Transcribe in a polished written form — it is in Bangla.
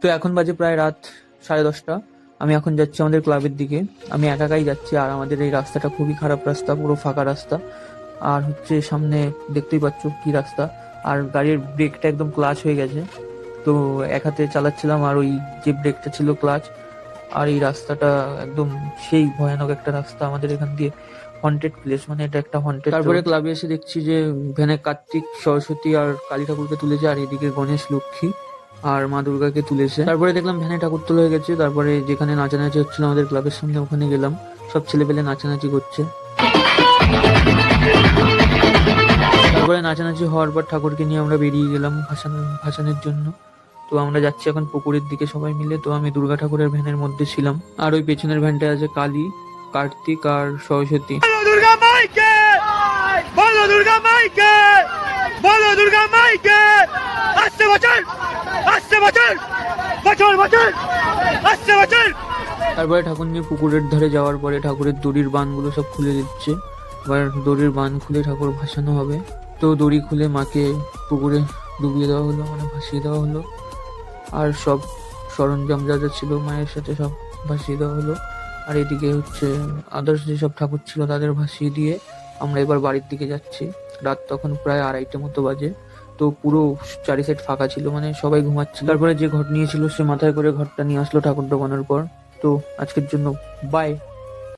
তো এখন বাজে প্রায় রাত 10:30। আমি এখন যাচ্ছি আমাদের ক্লাবের দিকে। আমি একাই যাচ্ছি, আর আমাদের এই রাস্তাটা খুবই খারাপ রাস্তা, পুরো ফাঁকা রাস্তা। আর হচ্ছে সামনে দেখতেই পাচ্ছ কি রাস্তা, আর গাড়ির ব্রেকটা একদম ক্লাচ হয়ে গেছে। তো এক হাতে চালাচ্ছিলাম, আর ওই যে ব্রেকটা ছিল ক্লাচ। আর এই রাস্তাটা একদম সেই ভয়ানক একটা রাস্তা। আমাদের এখান দিয়ে হন্টেড প্লেস, মানে এটা একটা হন্টেড। তারপরে ক্লাবে এসে দেখছি যে ভ্যানে কার্তিক, সরস্বতী আর কালী ঠাকুরকে তুলেছে, আর এদিকে গণেশ, লক্ষ্মী আর মা দুর্গাকে তুলেছে। তারপরে দেখলাম ভ্যানে ঠাকুর তোলা হয়ে গেছে। তারপরে যেখানে নাচানাচি হচ্ছিল আমাদের ক্লাবের সামনে, ওখানে গেলাম। সব ছেলেপেলে নাচানাচি করছে। তারপরে নাচানাচি হওয়ার পর ঠাকুরকে নিয়ে আমরা বেরিয়ে গেলাম ভাসানের জন্য। তো আমরা যাচ্ছি এখন পুকুরের দিকে সবাই মিলে। তো আমি দুর্গা ঠাকুরের ভ্যানের মধ্যে ছিলাম, আর ওই পেছনের ভ্যানটায় আছে কালী, কার্তিক আর সরস্বতী। দুর্গা মাইকে বলো, দুর্গা মাইকে বলো, দুর্গা মাইকে আসছে বছর, আসছে বছর, বছর বছর আসছে বছর। তারপরে ঠাকুর নিয়ে পুকুরের ধারে যাওয়ার পরে ঠাকুরের দড়ির বানগুলো সব খুলে দিচ্ছে। এবার দড়ির বান খুলে ঠাকুর ভাসানো হবে। তো দড়ি খুলে মাকে পুকুরে ডুবিয়ে দেওয়া হলো, মানে ভাসিয়ে দেওয়া হলো। আর সব সরঞ্জাম যা যা ছিল মায়ের সাথে সব ভাসিয়ে দেওয়া হলো। আর এদিকে হচ্ছে আদার্স যেসব ঠাকুর ছিল তাদের ভাসিয়ে দিয়ে আমরা এবার বাড়ির দিকে যাচ্ছি। রাত তখন প্রায় 2:30 মতো বাজে। তো পুরো চারি সাইড ফাঁকা ছিল, মানে সবাই ঘুমাচ্ছিল। তারপরে যে ঘট নিয়েছিল সে মাথায় করে ঘরটা নিয়ে আসলো ঠাকুর ডোবানোর পর। তো আজকের জন্য বাই।